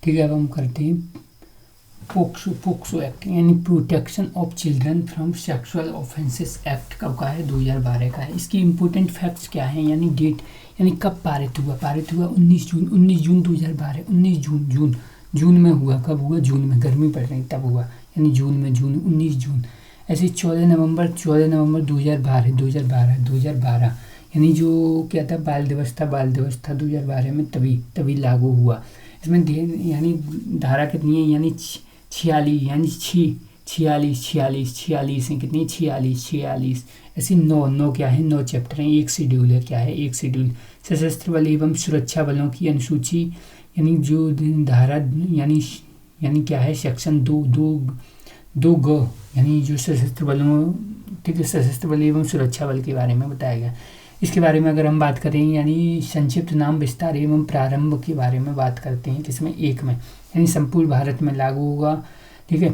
ठीक है। अब हम करते हैं पोक्सो एक्ट यानी protection of children from sexual offences act कब का है? 2012 का है। इसकी इम्पोर्टेंट फैक्ट्स क्या हैं, यानी डेट, यानी कब पारित हुआ? 19 जून 2012। 19 जून में हुआ। कब हुआ? जून में, गर्मी पड़ रही तब हुआ, यानी जून में, 19 जून। ऐसे 14 नवंबर 2012 यानी जो क्या था, बाल दिवस था 2012 में, तभी लागू हुआ। इसमें यानी धारा कितनी है, यानी 46, यानी 46 है, कितनी? 46। ऐसे 9 क्या है? 9 चैप्टर हैं। एक शेड्यूल है। क्या है? एक शेड्यूल। सशस्त्र बल एवं सुरक्षा बलों की अनुसूची, यानी जो धारा, यानी क्या है? सेक्शन 2 यानी जो सशस्त्र बलों, ठीक है, सशस्त्र बल एवं सुरक्षा बल के बारे में बताया गया। इसके बारे में अगर हम बात करें, यानी संक्षिप्त नाम, विस्तार एवं प्रारंभ के बारे में बात करते हैं, किसमें? 1 में, यानी संपूर्ण भारत में लागू होगा। ठीक है।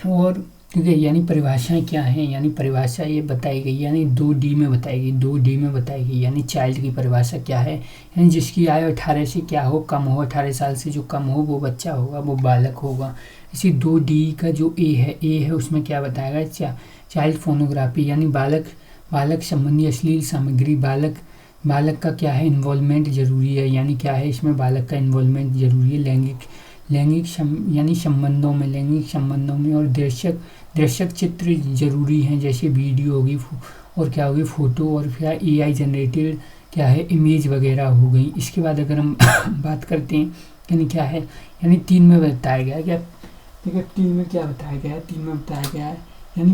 और ठीक है, यानी परिभाषाएं क्या हैं, यानी परिभाषा ये बताई गई, यानी 2D में बताई गई, यानी चाइल्ड की परिभाषा क्या है, यानी जिसकी आयु 18 से क्या हो, कम हो, 18 साल से जो कम हो वो बच्चा होगा, वो बालक होगा। इसी 2D का जो ए है उसमें क्या बताएगा? चाइल्ड फोनोग्राफी, यानी बालक संबंधी अश्लील सामग्री, बालक का क्या है? इन्वॉल्वमेंट जरूरी है, यानी क्या है? इसमें बालक का इन्वॉल्वमेंट जरूरी है। यानी संबंधों में, और दृश्यक चित्र जरूरी हैं, जैसे वीडियो होगी और क्या होगी? फोटो, और फिर AI जनरेटेड क्या है? इमेज वगैरह हो गई। इसके बाद अगर हम बात करते हैं, यानी क्या है? यानी 3 में बताया गया क्या? ठीक है, 3 में क्या बताया गया है? 3 में बताया गया है, यानी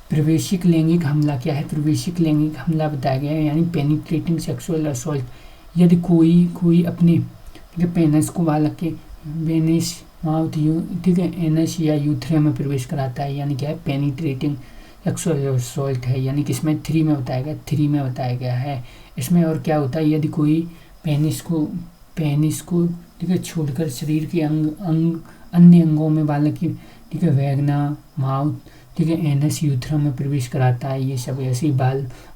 प्रवेशिक लैंगिक हमला। क्या है? प्रवेशिक लैंगिक हमला बताया गया है, यानी पेनिट्रेटिंग सेक्सुअल असॉल्ट। यदि कोई अपने, ठीक है, पेनिस को बालक के वेनिस, माउथ, ठीक है, एनस या यूथ्रिया में प्रवेश कराता है, यानी क्या है? पेनिट्रेटिंग सेक्सुअल असॉल्ट है, यानी किसमें? 3 में बताया गया है। इसमें और क्या होता है? यदि कोई पेनिस को, ठीक है, छोड़कर शरीर के अन्य अंगों में बालक की, ठीक है, वैगना, माउथ, ठीक है, एनस, यूथ्रा में प्रवेश कराता है, ये सब ऐसे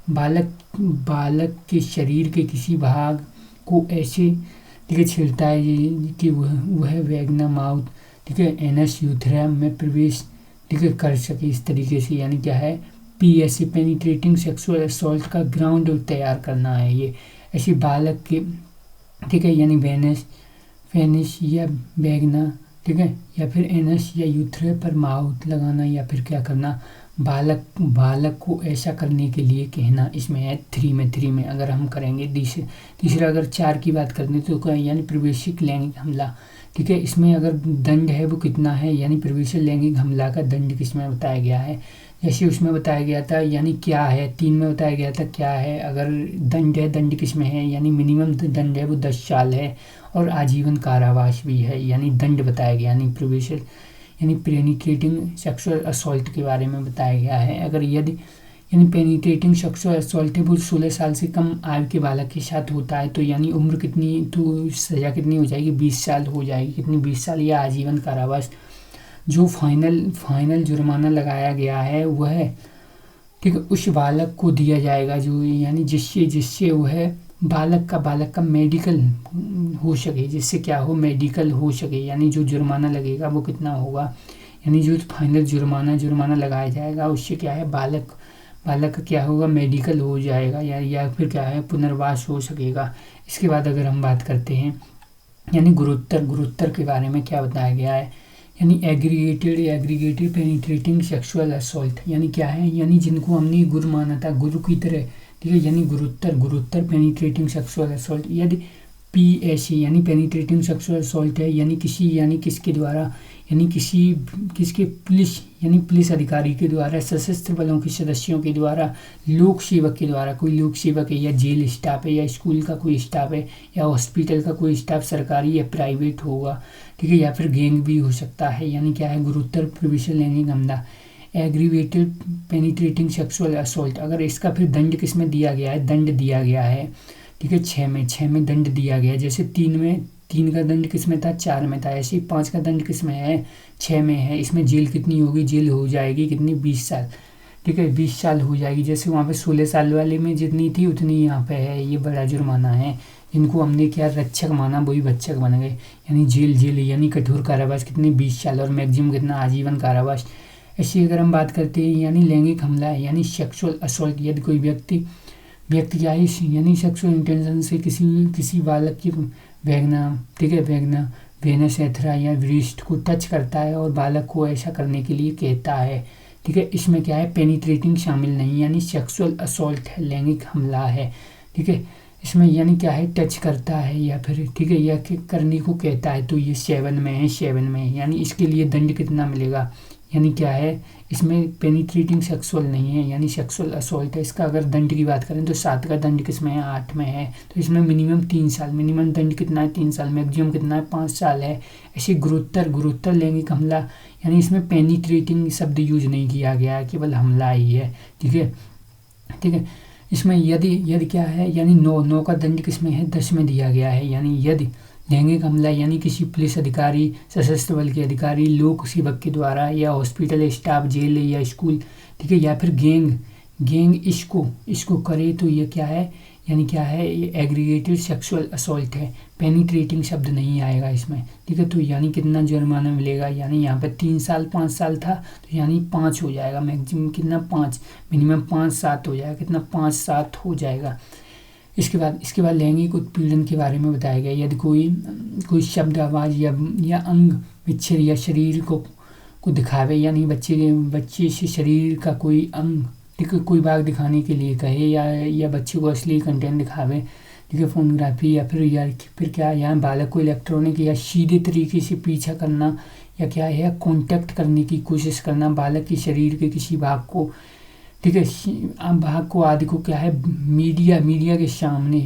बालक के शरीर के किसी भाग को ऐसे, ठीक है, छेड़ता है कि वह वैगना, माउथ, ठीक है, एनस, यूथ्रा में प्रवेश, ठीक है, कर सके इस तरीके से, यानी क्या है? PSA पेनिट्रेटिंग सेक्सुअल असॉल्ट का ग्राउंड तैयार करना है ये। ऐसे बालक के, ठीक है, यानी वेनिस या वैगना, ठीक है, या फिर एनस या यूथ्रे पर माउथ लगाना, या फिर क्या करना? बालक को ऐसा करने के लिए कहना। इसमें है 3 में अगर हम करेंगे। तीसरा अगर 4 की बात करते हैं तो क्या, यानी प्रवेशिक लैंगिक हमला। ठीक है, इसमें अगर दंड है वो कितना है, यानी प्रवेशिक लैंगिक हमला का दंड किसमें बताया गया है? जैसे उसमें बताया गया था, यानी क्या है? 3 में बताया गया था क्या है? अगर दंड है, दंड किसमें है, यानी मिनिमम दंड है वो 10 साल है, और आजीवन कारावास भी है, यानी दंड बताया गया, यानी प्रवेशिक, यानी पेनिट्रेटिंग सेक्सुअल असॉल्ट के बारे में बताया गया है। अगर यदि, यानी पेनिट्रेटिंग सेक्सुअल असॉल्ट वो 16 साल से कम आयु के बालक के साथ होता है, तो यानी उम्र कितनी, तो सजा कितनी हो जाएगी? 20 साल हो जाएगी। कितनी? 20 साल या आजीवन कारावास। जो फाइनल जुर्माना लगाया गया है वह, ठीक है, उस बालक को दिया जाएगा जो, यानी जिससे वह बालक का मेडिकल हो सके, जिससे क्या हो? मेडिकल हो सके, यानी जो जुर्माना लगेगा वो कितना होगा? यानी जो फाइनल जुर्माना लगाया जाएगा उससे क्या है? बालक का क्या होगा? मेडिकल हो जाएगा, या फिर क्या है? पुनर्वास हो सकेगा। इसके बाद अगर हम बात करते हैं, यानी गुरुत्तर के बारे में क्या बताया गया है, यानी एग्रीगेटेड पेनिट्रेटिंग सेक्सुअल असॉल्ट, यानी क्या है? यानी जिनको हमने गुरु माना था, गुरु की तरह, ठीक है, यानी गुरुत्तर पेनिट्रेटिंग सेक्सुअल असॉल्ट, यदि PSA यानी पेनिट्रेटिंग सेक्सुअल असॉल्ट है, यानी किसके द्वारा, यानी किसके पुलिस अधिकारी के द्वारा, सशस्त्र बलों के सदस्यों के द्वारा, लोक सेवक के द्वारा, कोई लोक सेवक है, या जेल स्टाफ है, या स्कूल का कोई स्टाफ है, या हॉस्पिटल का कोई स्टाफ, सरकारी या प्राइवेट होगा, ठीक है, या फिर गैंग भी हो सकता है, यानी क्या है? गुरुत्तर प्रवेश लैंगिक हमला, एग्रीवेटेड पेनिट्रेटिंग सेक्सुअल असॉल्ट। अगर इसका फिर दंड किसमें दिया गया है? दंड दिया गया है, ठीक है, 6 में दंड दिया गया है। जैसे 3 का दंड किसमें था? 4 में था। ऐसे ही 5 का दंड किसमें है? 6 में है। इसमें जेल कितनी होगी? जेल हो जाएगी कितनी? 20 साल, ठीक है, 20 साल हो जाएगी। जैसे वहाँ पे 16 साल वाले में जितनी थी उतनी यहाँ पे है, ये बड़ा जुर्माना है। जिनको हमने क्या रक्षक माना वही भक्षक बन गए, यानी जेल यानी कठोर कारावास कितने 20 साल और मैक्सिमम कितना आजीवन कारावास। ऐसी अगर हम बात करते हैं यानी लैंगिक हमला यानी सेक्सुअल असॉल्ट, यदि कोई व्यक्ति क्या है यानी सेक्सुअल इंटेंशन से किसी बालक की वेगना, ठीक है, वेनस एथरा या वृष्ट को टच करता है और बालक को ऐसा करने के लिए कहता है, ठीक है, इसमें क्या है पेनिट्रेटिंग शामिल नहीं, यानी सेक्सुअल असॉल्ट है, लैंगिक हमला है, ठीक है, इसमें यानी क्या है टच करता है या फिर, ठीक है, या करने को कहता है, तो ये 7 में है, यानी इसके लिए दंड कितना मिलेगा, यानी क्या है इसमें पेनिट्रेटिंग सेक्सुअल नहीं है, यानी सेक्सुअल असॉल्ट है। इसका अगर दंड की बात करें तो 7 का दंड किसमें है, 8 में है, तो इसमें मिनिमम 3 साल, मिनिमम दंड कितना है 3 साल, मैक्सिमम कितना है 5 साल है। ऐसे गुरुतर लैंगिक हमला यानी इसमें पेनिट्रेटिंग शब्द यूज नहीं किया गया है, केवल हमला ही है, ठीक है। इसमें यदि क्या है यानी 9 का दंड किसमें है 10 में दिया गया है, यानी यदि लैंगिक हमला यानी किसी पुलिस अधिकारी, सशस्त्र बल के अधिकारी, लोक सेवक के द्वारा या हॉस्पिटल स्टाफ, जेल या स्कूल, ठीक है, या फिर गैंग इसको करे तो ये क्या है, यानी क्या है ये एग्रीगेटेड सेक्सुअल असॉल्ट है, पेनिट्रेटिंग शब्द नहीं आएगा इसमें, ठीक है। तो यानी कितना जुर्माना मिलेगा, यानी यहाँ पे 3 साल 5 साल था तो यानी 5 हो जाएगा, मैक्सिमम कितना 5, मिनिमम 5 7 हो जाएगा, कितना 5 7 हो जाएगा। इसके बाद लैंगिक उत्पीड़न के बारे में बताया गया, यदि कोई शब्द, आवाज़ या अंग विच्छेद या शरीर को दिखावे, यानी बच्चे से शरीर का कोई अंग, ठीक है, कोई भाग दिखाने के लिए कहे या बच्चे को असली कंटेंट दिखावे, ठीक है, फोनोग्राफी या फिर क्या यहाँ बालक को इलेक्ट्रॉनिक या सीधे तरीके से पीछा करना या क्या है कॉन्टैक्ट करने की कोशिश करना, बालक के शरीर के किसी भाग को, ठीक है, भाग को आदि को क्या है मीडिया के सामने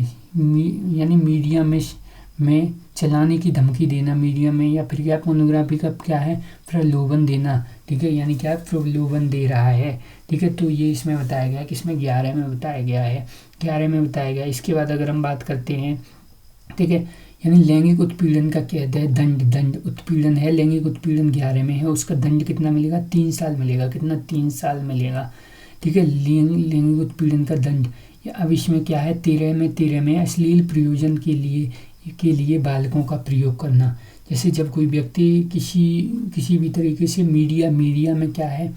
यानी मीडिया में चलाने की धमकी देना मीडिया में, या फिर क्या पोर्नोग्राफी का क्या है प्रलोभन देना, ठीक है, यानी क्या प्रलोभन दे रहा है, ठीक है। तो ये इसमें बताया गया कि इसमें 11 में बताया गया है, इसके बाद अगर हम बात करते हैं, ठीक है, यानी लैंगिक उत्पीड़न का कहते हैं दंड उत्पीड़न है, लैंगिक उत्पीड़न 11 में है, उसका दंड कितना मिलेगा 3 साल मिलेगा, कितना 3 साल मिलेगा, ठीक है। लैंगिक उत्पीड़न का दंड, अब इसमें क्या है 13 में अश्लील प्रयोजन के लिए बालकों का प्रयोग करना, जैसे जब कोई व्यक्ति किसी भी तरीके से मीडिया में क्या है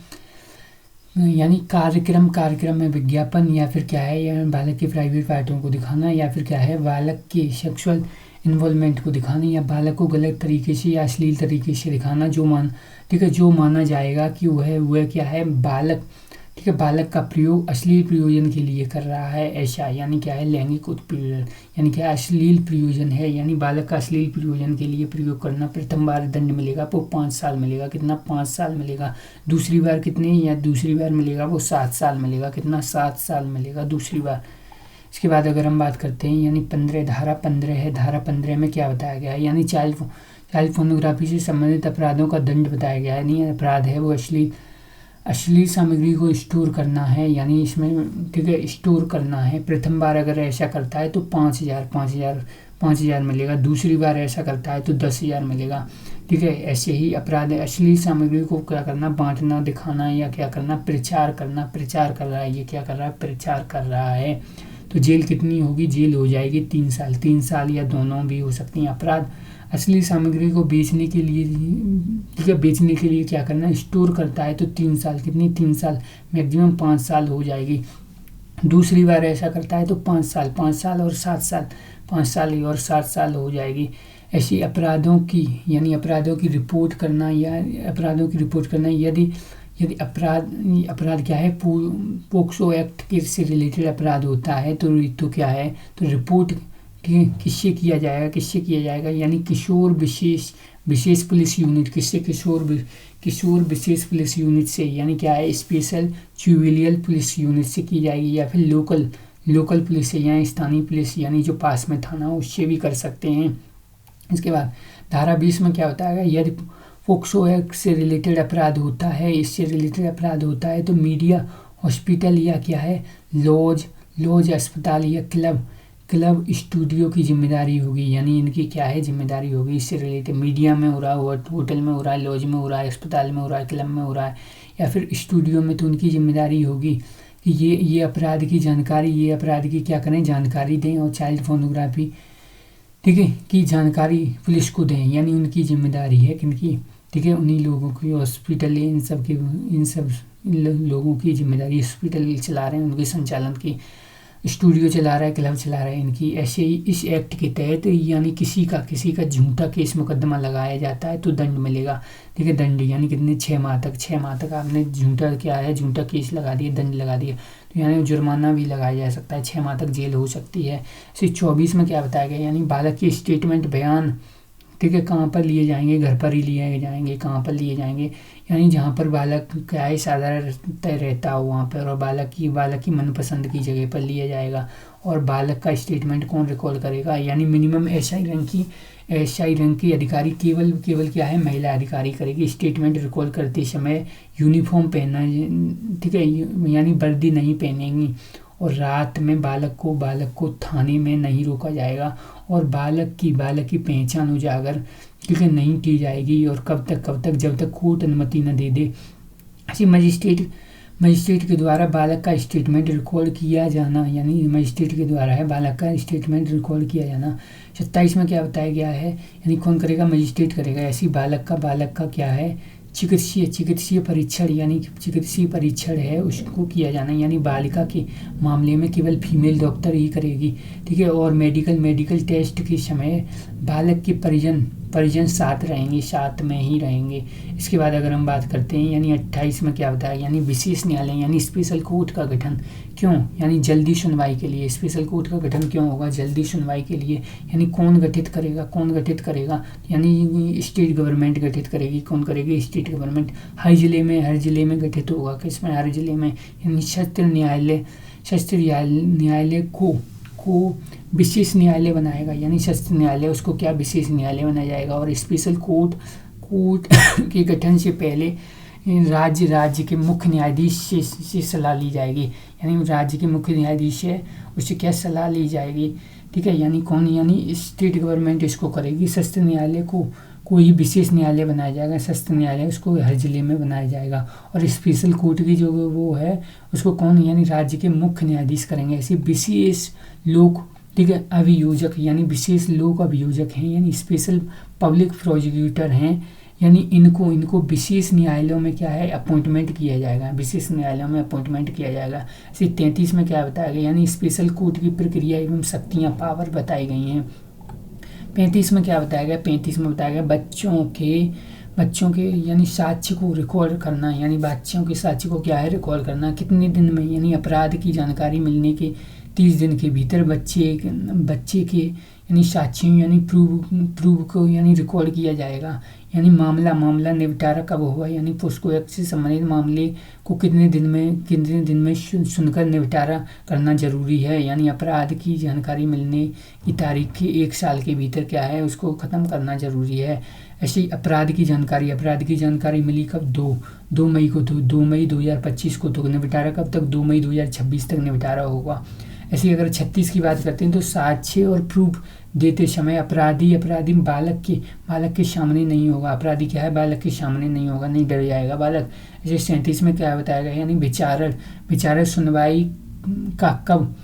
यानी कार्यक्रम में विज्ञापन या फिर क्या है या बालक के प्राइवेट पार्टों को दिखाना, या फिर क्या है बालक के सेक्सुअल इन्वॉल्वमेंट को दिखाना, या बालक को गलत तरीके से या अश्लील तरीके से दिखाना, जो माना जाएगा कि वह क्या है बालक, ठीक है, बालक का प्रयोग अश्लील प्रयोजन के लिए कर रहा है, ऐसा यानी क्या है लैंगिक उत्पीड़न, यानी क्या अश्लील प्रयोजन है, यानी बालक का अश्लील प्रयोजन के लिए प्रयोग करना। प्रथम बार दंड मिलेगा वो 5 साल मिलेगा, कितना 5 साल मिलेगा। दूसरी बार दूसरी बार मिलेगा वो 7 साल मिलेगा, कितना 7 साल मिलेगा दूसरी बार। इसके बाद अगर हम बात करते हैं यानी धारा 15 है, धारा 15 में क्या बताया गया है, यानी चाइल्ड फोर्नोग्राफी से संबंधित अपराधों का दंड बताया गया है। यानी अपराध है वो अश्लील सामग्री को स्टोर करना है, यानी इसमें ठीक है स्टोर करना है। प्रथम बार अगर ऐसा करता है तो 5,000 मिलेगा, दूसरी बार ऐसा करता है तो 10,000 मिलेगा, ठीक है। ऐसे ही अपराध है अश्लील सामग्री को क्या करना, बांटना, दिखाना या क्या करना, प्रचार कर रहा है, ये क्या कर रहा है, प्रचार कर रहा है। तो जेल कितनी होगी, जेल हो जाएगी 3 साल या दोनों भी हो सकती हैं। अपराध अश्लील सामग्री को बेचने के लिए, ठीक है, बेचने के लिए क्या करना, स्टोर करता है तो 3 साल, कितनी 3 साल, मैक्सिमम 5 साल हो जाएगी। दूसरी बार ऐसा करता है तो 5 साल और 7 साल, 5 साल और 7 साल हो जाएगी। ऐसी अपराधों की रिपोर्ट करना यदि अपराध क्या है पोक्सो एक्ट के से रिलेटेड अपराध होता है तो क्या है, तो रिपोर्ट किससे किया जाएगा, यानी किशोर विशेष पुलिस यूनिट, किससे, किशोर विशेष पुलिस यूनिट से, यानी क्या है स्पेशल जुवेनियल पुलिस यूनिट से की जाएगी, या फिर लोकल पुलिस से या स्थानीय पुलिस यानी जो पास में थाना उससे भी कर सकते हैं। इसके बाद धारा 20 में क्या होता है, यदि पोक्सो एक्ट से रिलेटेड अपराध होता है, इससे रिलेटेड अपराध होता है तो मीडिया, हॉस्पिटल या क्या है लॉज अस्पताल या क्लब स्टूडियो की जिम्मेदारी होगी, यानी इनकी क्या है जिम्मेदारी होगी इससे रिलेटेड। मीडिया में हो रहा है, होटल में हो रहा है, लॉज में हो रहा है, अस्पताल में हो रहा है, क्लब में हो रहा है या फिर स्टूडियो में, तो उनकी जिम्मेदारी होगी कि ये अपराध की क्या करें जानकारी दें और चाइल्ड फोर्नोग्राफी ठीक है, की जानकारी पुलिस को दें, यानी उनकी जिम्मेदारी है किनकी, ठीक है, उन्हीं लोगों की, हॉस्पिटल इन सब की, इन लोगों की जिम्मेदारी, हॉस्पिटल चला रहे हैं उनके संचालन की, स्टूडियो चला रहा है, क्लब चला रहा है इनकी। ऐसे ही इस एक्ट के तहत यानी किसी का झूठा केस मुकदमा लगाया जाता है तो दंड मिलेगा, ठीक है, दंड यानी कितने 6 माह तक आपने झूठा केस लगा दिया, दंड लगा दिया, तो यानी जुर्माना भी लगाया जा सकता है, 6 माह तक जेल हो सकती है। इसी 24 में क्या बताया गया, यानी बालक की स्टेटमेंट बयान, ठीक है, कहाँ पर लिए जाएंगे, घर पर ही लिए जाएंगे, कहाँ पर लिए जाएंगे, यानी जहाँ पर बालक क्या है साधारणतः रहता हो वहाँ पर, और बालक की मनपसंद की जगह पर लिया जाएगा। और बालक का स्टेटमेंट कौन रिकॉर्ड करेगा, यानी मिनिमम एसआई रैंक की अधिकारी केवल क्या है, महिला अधिकारी करेगी। स्टेटमेंट रिकॉर्ड करते समय यूनिफॉर्म पहनना, ठीक है, यानी वर्दी नहीं पहनेंगी। और रात में बालक को थाने में नहीं रोका जाएगा, और बालक की पहचान उजागर, ठीक है, नहीं की जाएगी। और कब तक जब तक कोर्ट अनुमति न दे दे। ऐसे मजिस्ट्रेट के द्वारा बालक का स्टेटमेंट रिकॉर्ड किया जाना, यानी मजिस्ट्रेट के द्वारा है बालक का स्टेटमेंट रिकॉर्ड किया जाना। 27 में क्या बताया गया है, यानी कौन करेगा, मजिस्ट्रेट करेगा। ऐसी बालक का क्या है, चिकित्सीय परीक्षण, यानी चिकित्सीय परीक्षण है उसको किया जाना, यानी बालिका के मामले में केवल फीमेल डॉक्टर ही करेगी, ठीक है। और मेडिकल टेस्ट के समय बालक के परिजन साथ में ही रहेंगे। इसके बाद अगर हम बात करते हैं, यानी 28 में क्या बताया, यानी विशेष न्यायालय यानी स्पेशल कोर्ट का गठन क्यों, यानी जल्दी सुनवाई के लिए। स्पेशल कोर्ट का गठन क्यों होगा, जल्दी सुनवाई के लिए। यानी कौन गठित करेगा, यानी स्टेट गवर्नमेंट गठित करेगी। कौन करेगी, स्टेट गवर्नमेंट। हर जिले में गठित होगा, किसमें, हर जिले में। यानी सत्र न्यायालय को विशेष न्यायालय बनाएगा, यानी सत्र न्यायालय उसको क्या, विशेष न्यायालय बनाया जाएगा। और स्पेशल कोर्ट के गठन से पहले राज्य के मुख्य न्यायाधीश से सलाह ली जाएगी, यानी राज्य के मुख्य न्यायाधीश है उससे क्या सलाह ली जाएगी, ठीक है। यानी कौन, यानी स्टेट गवर्नमेंट इसको करेगी। सत्र न्यायालय को कोई विशेष न्यायालय बनाया जाएगा, सत्र न्यायालय उसको हर जिले में बनाया जाएगा। और स्पेशल कोर्ट की जो वो है उसको कौन, यानी राज्य के मुख्य न्यायाधीश करेंगे। ऐसे विशेष लोक, ठीक है, अभियोजक, यानी विशेष लोक अभियोजक हैं, यानी स्पेशल पब्लिक प्रोसिक्यूटर हैं, यानी इनको विशेष न्यायालयों में क्या है, अपॉइंटमेंट किया जाएगा, विशेष न्यायालयों में अपॉइंटमेंट किया जाएगा। ऐसे 33 में क्या बताया गया, यानी स्पेशल कोर्ट की प्रक्रिया एवं शक्तियाँ, पावर बताई गई हैं। 35 में क्या बताया गया, 35 में बताया गया बच्चों के यानी साक्ष्य को रिकॉर्ड करना, यानी बच्चों के साक्ष्य को क्या है, रिकॉर्ड करना। कितने दिन में, यानी अपराध की जानकारी मिलने के 30 दिन के भीतर बच्चे के यानी साक्ष्यों यानी प्रूव को यानी रिकॉर्ड किया जाएगा। यानी मामला निपटारा कब हुआ, यानी पोस्को एक्ट से संबंधित मामले को कितने दिन में सुनकर निपटारा करना जरूरी है। यानी अपराध की जानकारी मिलने की तारीख के 1 साल के भीतर क्या है, उसको ख़त्म करना जरूरी है। ऐसे ही अपराध की जानकारी मिली कब, 2 मई को, तो 2 मई 2025 को। तो निपटारा कब तक, 2 मई 2026 तक निपटारा होगा। ऐसे अगर 36 की बात करते हैं तो साक्ष्य और प्रूफ देते समय अपराधी बालक के सामने नहीं होगा। अपराधी क्या है, बालक के सामने नहीं होगा, नहीं डर जाएगा बालक। जैसे 37 में क्या बताया गया, यानी विचारण सुनवाई का कब,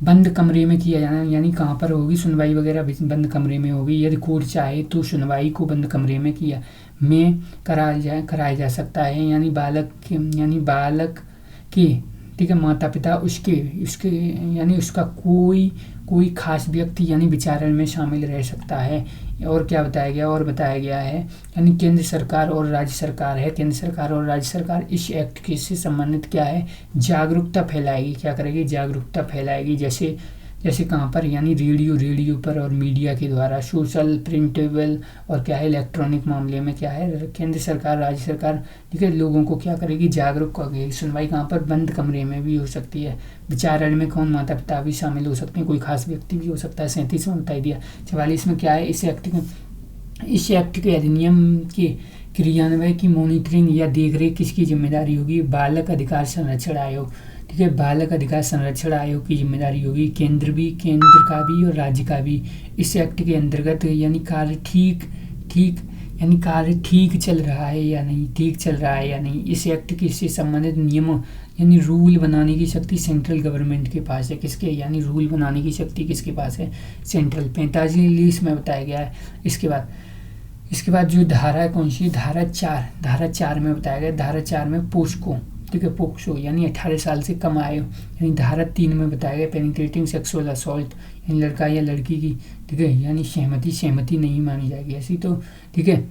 बंद कमरे में किया जाना, यानी कहाँ पर होगी सुनवाई वगैरह, बंद कमरे में होगी। यदि कोर्ट चाहे तो सुनवाई को बंद कमरे में कराया जा सकता है। यानी बालक के, ठीक है, माता पिता उसके यानी उसका कोई खास व्यक्ति यानी विचारण में शामिल रह सकता है। और क्या बताया गया है, यानी केंद्र सरकार और राज्य सरकार इस एक्ट के से संबंधित क्या है, जागरूकता फैलाएगी। क्या करेगी, जागरूकता फैलाएगी। जैसे कहाँ पर, यानी रेडियो पर और मीडिया के द्वारा, सोशल, प्रिंटेबल और क्या है, इलेक्ट्रॉनिक मामले में क्या है, केंद्र सरकार, राज्य सरकार, ठीक है, लोगों को क्या करेगी, जागरूक करेगी। सुनवाई कहाँ पर, बंद कमरे में भी हो सकती है। विचारण में कौन, माता पिता भी शामिल हो सकते हैं, कोई खास व्यक्ति भी हो सकता है। 37 में बता दिया। 44 में क्या है, इस एक्ट के अधिनियम के क्रियान्वयन की मॉनिटरिंग या देखरेख किसकी जिम्मेदारी होगी, बालक अधिकार संरक्षण आयोग, ठीक है, बालक अधिकार संरक्षण आयोग की जिम्मेदारी होगी। केंद्र का भी और राज्य का भी। इस एक्ट के अंतर्गत यानी कार्य ठीक चल रहा है या नहीं, इस एक्ट के से संबंधित यानी रूल बनाने की शक्ति सेंट्रल गवर्नमेंट के पास है। किसके, यानी रूल बनाने की शक्ति किसके पास है, सेंट्रल। 45 में बताया गया है। इसके बाद जो धारा है कौन सी, धारा 4 में बताया गया, धारा 4 में पोस्को, ठीक है, पोक्सो यानी 18 साल से कम आयु। यानी धारा 3 में बताया गया पेनिट्रेटिंग सेक्सुअल असॉल्ट, यानी लड़का या लड़की की, ठीक है, यानी सहमति नहीं मानी जाएगी ऐसी। तो ठीक है,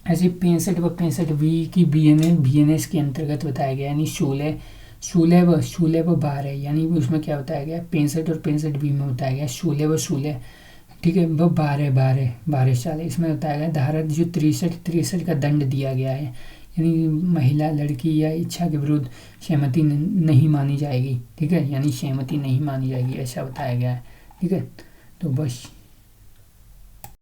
ऐसे 65 व 65B की BNS के अंतर्गत बताया गया, यानी 16 व 12, यानी उसमें क्या बताया गया, 65 और 65B में बताया गया 16 व 16, ठीक है, वह 12 साल। इसमें बताया गया धारा जो 63 का दंड दिया गया है, यानी महिला लड़की या इच्छा के विरुद्ध सहमति नहीं मानी जाएगी, ठीक है, यानी सहमति नहीं मानी जाएगी ऐसा बताया गया है, ठीक है। तो बस